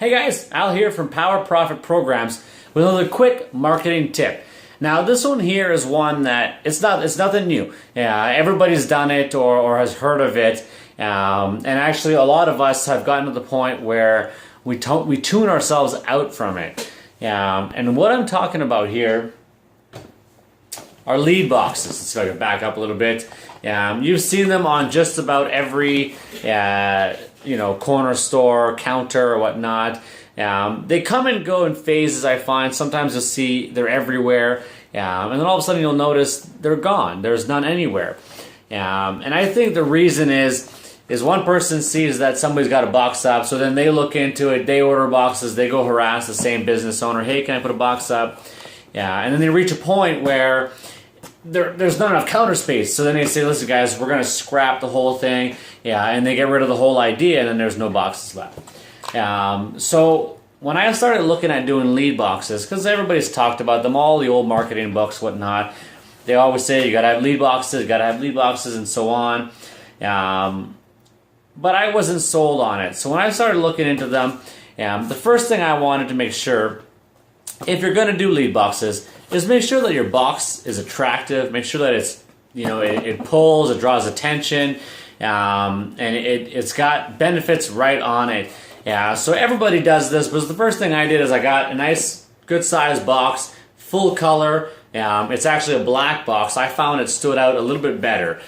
Hey guys, Al here from Power Profit Programs with another quick marketing tip. Now this one here is one that it's nothing new. Everybody's done it or has heard of it, and actually a lot of us have gotten to the point where we tune ourselves out from it. And what I'm talking about here are lead boxes. So I can back up a little bit. You've seen them on just about every corner store, counter, or whatnot. They come and go in phases, I find. Sometimes you'll see they're everywhere, and then all of a sudden you'll notice they're gone. There's none anywhere. And I think the reason is one person sees that somebody's got a box up, so then they look into it, they order boxes, they go harass the same business owner, hey, can I put a box up? And then they reach a point where there's not enough counter space, so then they say, listen guys, we're going to scrap the whole thing, and they get rid of the whole idea, and then there's no boxes left. So when I started looking at doing lead boxes, because everybody's talked about them, all the old marketing books, whatnot, they always say you got to have lead boxes, and so on. But I wasn't sold on it. So when I started looking into them, the first thing I wanted to make sure, if you're going to do lead boxes, is make sure that your box is attractive. Make sure that it's, it pulls, it draws attention, and it's got benefits right on it. So everybody does this, but the first thing I did is I got a nice, good sized box, full color. It's actually a black box. I found it stood out a little bit better.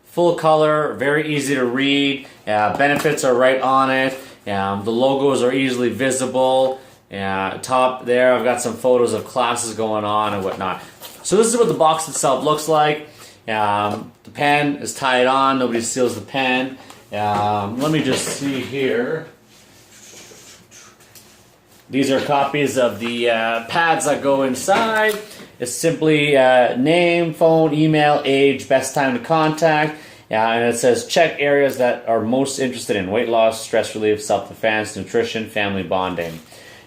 Full color, very easy to read. Benefits are right on it. The logos are easily visible. Top there, I've got some photos of classes going on and whatnot. So this is what the box itself looks like. The pen is tied on. Nobody steals the pen. Let me just see here. These are copies of the pads that go inside. It's simply name, phone, email, age, best time to contact. And it says check areas that are most interested in weight loss, stress relief, self-defense, nutrition, family bonding.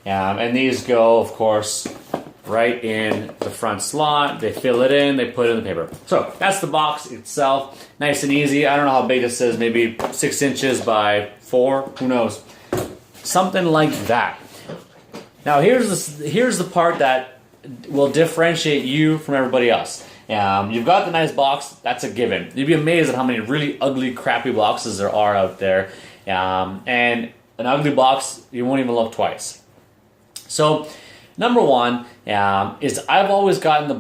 And these go, of course, right in the front slot. They fill it in, they put it in the paper. So that's the box itself. Nice and easy. I don't know how big this is, maybe 6 inches by 4, who knows. Something like that. Now here's the part that will differentiate you from everybody else. You've got the nice box, that's a given. You'd be amazed at how many really ugly, crappy boxes there are out there. And an ugly box, you won't even look twice. So, number one is I've always had the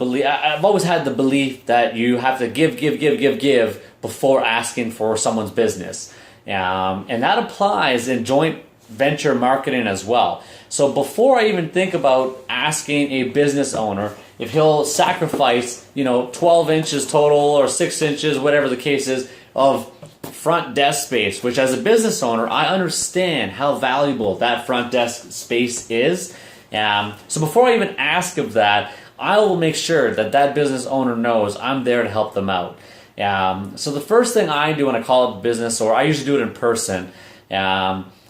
belief that you have to give before asking for someone's business, and that applies in joint venture marketing as well. So before I even think about asking a business owner if he'll sacrifice 12 inches total or 6 inches, whatever the case is, of front desk space, which as a business owner, I understand how valuable that front desk space is. So before I even ask of that, I will make sure that business owner knows I'm there to help them out. So the first thing I do when I call up a business, or I usually do it in person,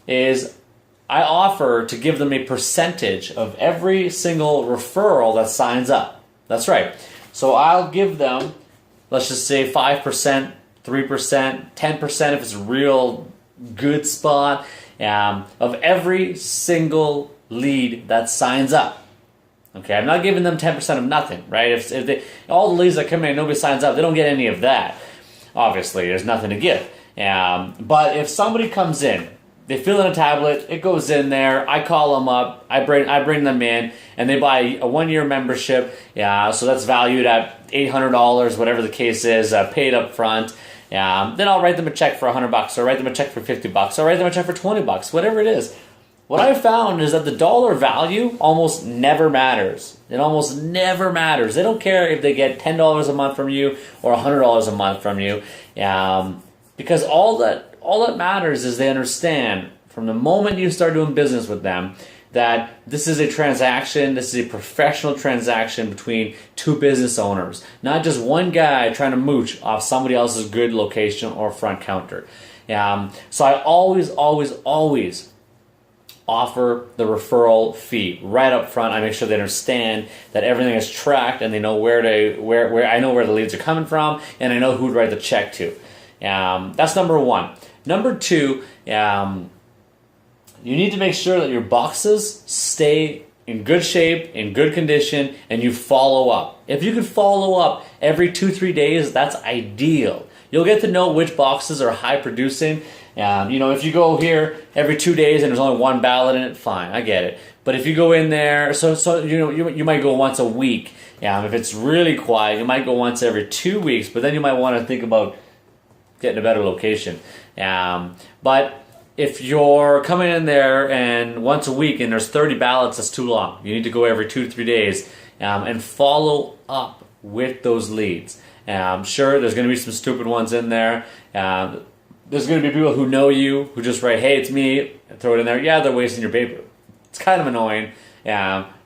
is I offer to give them a percentage of every single referral that signs up. That's right. So I'll give them, let's just say 5%, 3%, 10% if it's a real good spot, of every single lead that signs up. Okay, I'm not giving them 10% of nothing, right? If all the leads that come in, nobody signs up, they don't get any of that. Obviously, there's nothing to give. But if somebody comes in, they fill in a tablet, it goes in there, I call them up, I bring them in, and they buy a 1-year membership, so that's valued at $800, whatever the case is, paid up front. Then I'll write them a check for $100, or write them a check for $50, or write them a check for $20, whatever it is. What I found is that the dollar value almost never matters. It almost never matters. They don't care if they get $10 a month from you or $100 a month from you, because all that matters is they understand from the moment you start doing business with them that this is a transaction, this is a professional transaction between two business owners, not just one guy trying to mooch off somebody else's good location or front counter. So I always offer the referral fee right up front. I make sure they understand that everything is tracked and they know where I know where the leads are coming from, and I know who to write the check to. That's number one. Number two, you need to make sure that your boxes stay in good shape, in good condition, and you follow up. If you can follow up every 2-3 days, that's ideal. You'll get to know which boxes are high producing. If you go here every 2 days and there's only one ballot in it, fine, I get it. But if you go in there, you might go once a week. If it's really quiet, you might go once every 2 weeks, but then you might want to think about getting a better location. But if you're coming in there and once a week and there's 30 ballots, that's too long. You need to go every 2 to 3 days and follow up with those leads. Sure, there's going to be some stupid ones in there. There's going to be people who know you, who just write, hey, it's me, and throw it in there. Yeah, they're wasting your paper. It's kind of annoying,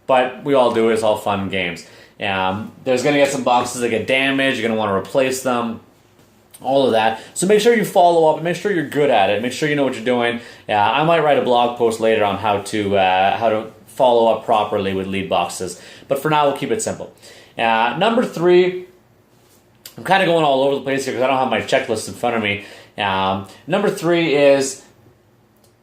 but we all do it. It's all fun and games. There's going to get some boxes that get damaged. You're going to want to replace them. All of that. So make sure you follow up and make sure you're good at it. Make sure you know what you're doing. I might write a blog post later on how to follow up properly with lead boxes. But for now, we'll keep it simple. Number 3, I'm kind of going all over the place here because I don't have my checklist in front of me. Number 3 is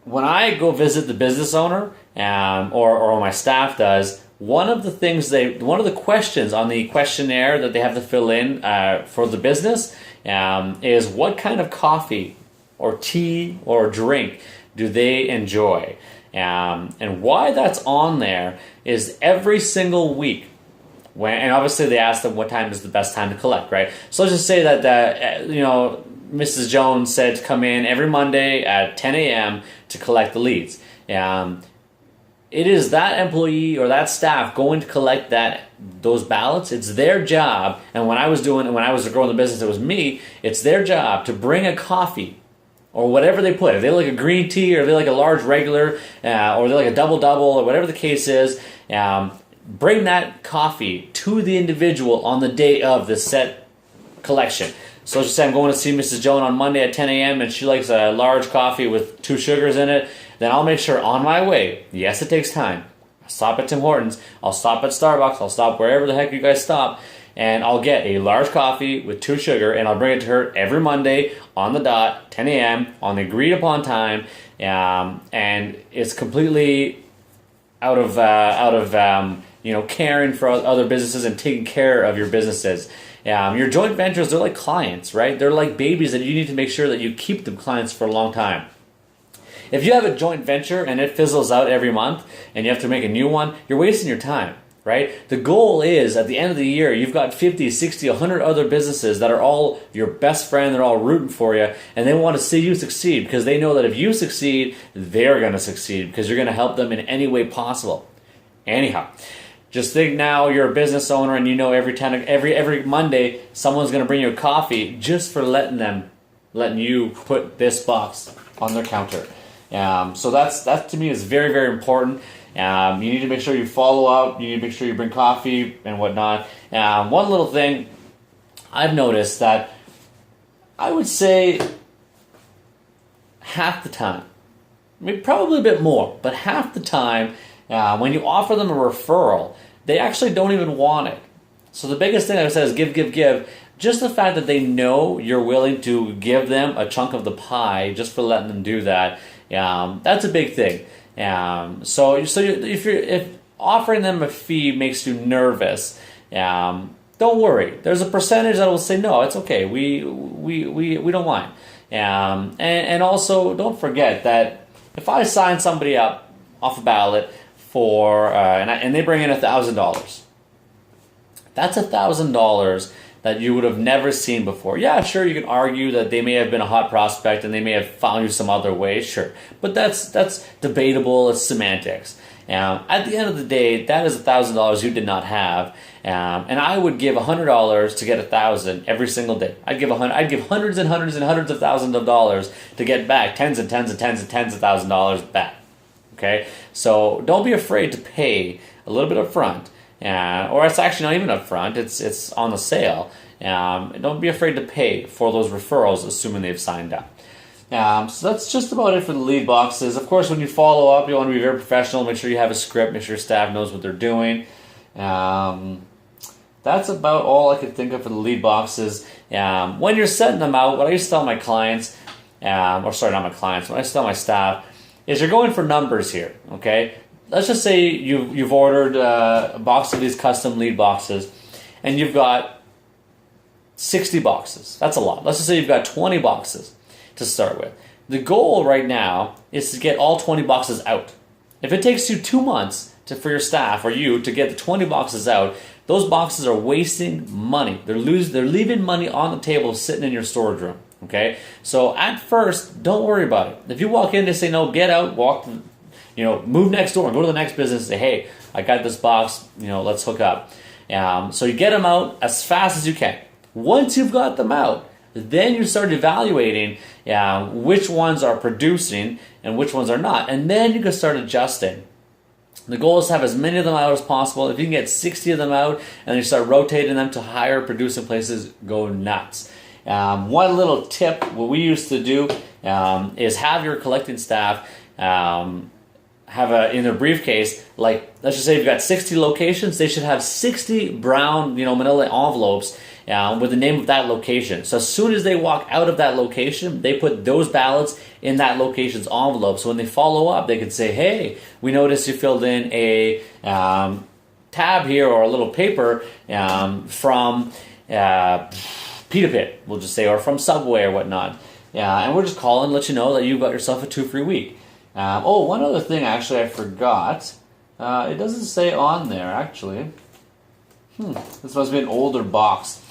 when I go visit the business owner or my staff does, one of the questions on the questionnaire that they have to fill in for the business is what kind of coffee or tea or drink do they enjoy. And why that's on there is every single week. And obviously they ask them what time is the best time to collect, right? So let's just say that Mrs. Jones said to come in every Monday at 10 a.m. to collect the leads. It is that employee or that staff going to collect those ballots. It's their job. And when I was growing the business, it was me. It's their job to bring a coffee or whatever they put. If they like a green tea or if they like a large regular or they like a double or whatever the case is, bring that coffee to the individual on the day of the set collection. So let's just say I'm going to see Mrs. Joan on Monday at 10 a.m. and she likes a large coffee with 2 sugars in it. Then I'll make sure on my way, yes, it takes time. I'll stop at Tim Hortons, I'll stop at Starbucks, I'll stop wherever the heck you guys stop, and I'll get a large coffee with 2 sugar, and I'll bring it to her every Monday on the dot, 10 a.m., on the agreed upon time, and it's completely out of caring for other businesses and taking care of your businesses. Your joint ventures, they're like clients, right? They're like babies that you need to make sure that you keep them clients for a long time. If you have a joint venture and it fizzles out every month and you have to make a new one, you're wasting your time, right? The goal is at the end of the year, you've got 50, 60, 100 other businesses that are all your best friend, they're all rooting for you, and they want to see you succeed because they know that if you succeed, they're going to succeed because you're going to help them in any way possible. Anyhow, just think now you're a business owner and you know every Monday someone's going to bring you a coffee just for letting you put this box on their counter. So that to me is very, very important. You need to make sure you follow up. You need to make sure you bring coffee and whatnot. One little thing I've noticed that I would say half the time, maybe probably a bit more, but half the time when you offer them a referral, they actually don't even want it. So the biggest thing I would say is give. Just the fact that they know you're willing to give them a chunk of the pie just for letting them do that, that's a big thing. So if offering them a fee makes you nervous, don't worry. There's a percentage that will say no, it's okay. We don't mind. And also don't forget that if I sign somebody up off a ballot for and they bring in $1,000, that's $1,000 that you would have never seen before. Yeah, sure, you can argue that they may have been a hot prospect and they may have found you some other way, sure. But that's debatable, it's semantics. At the end of the day, that is $1,000 you did not have. And I would give $100 to get $1,000 every single day. I'd give hundreds and hundreds and hundreds of thousands of dollars to get back tens and tens and tens and tens of thousands of dollars back. Okay? So don't be afraid to pay a little bit up front. Or it's actually not even up front, it's on the sale. Don't be afraid to pay for those referrals, assuming they've signed up. So that's just about it for the lead boxes. Of course, when you follow up, you want to be very professional. Make sure you have a script. Make sure your staff knows what they're doing. That's about all I could think of for the lead boxes. When you're setting them out, what I used to tell my clients, when I used to tell my staff, is you're going for numbers here, okay? Let's just say you've ordered a box of these custom lead boxes, and you've got 60 boxes. That's a lot. Let's just say you've got 20 boxes to start with. The goal right now is to get all 20 boxes out. If it takes you 2 months for your staff or you to get the 20 boxes out, those boxes are wasting money. They're leaving money on the table sitting in your storage room. Okay, so at first, don't worry about it. If you walk in, they say no, get out, move next door and go to the next business and say, hey, I got this box, let's hook up. So you get them out as fast as you can. Once you've got them out, then you start evaluating which ones are producing and which ones are not, and then you can start adjusting. The goal is to have as many of them out as possible. If you can get 60 of them out and then you start rotating them to higher producing places, go nuts. One little tip, what we used to do is have your collecting staff have in their briefcase, like let's just say you've got 60 locations, they should have 60 brown, manila envelopes with the name of that location. So as soon as they walk out of that location, they put those ballots in that location's envelope. So when they follow up, they can say, hey, we noticed you filled in a tab here or a little paper from Pita Pit, we'll just say, or from Subway or whatnot. And we're just calling to let you know that you've got yourself a 2 free week. One other thing actually I forgot. It doesn't say on there actually. This must be an older box.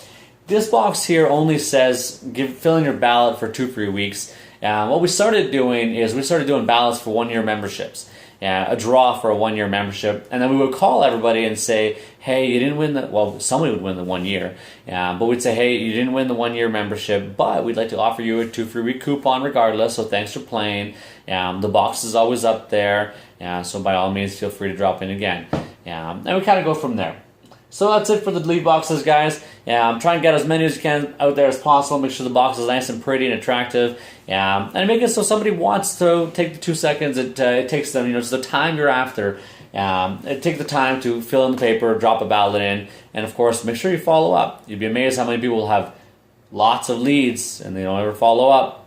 This box here only says fill in your ballot for 2 free weeks. What we started doing is we started doing ballots for 1-year memberships. A draw for a 1-year membership, and then we would call everybody and say, hey, you didn't win somebody would win the 1 year, but we'd say, hey, you didn't win the 1-year membership, but we'd like to offer you a 2 free week coupon regardless, so thanks for playing. The box is always up there, so by all means feel free to drop in again. And we kind of go from there. So that's it for the lead boxes, guys. Try and get as many as you can out there as possible. Make sure the box is nice and pretty and attractive. And make it so somebody wants to take the 2 seconds it takes them, it's the time you're after. Take the time to fill in the paper, drop a ballot in, and of course, make sure you follow up. You'd be amazed how many people will have lots of leads and they don't ever follow up.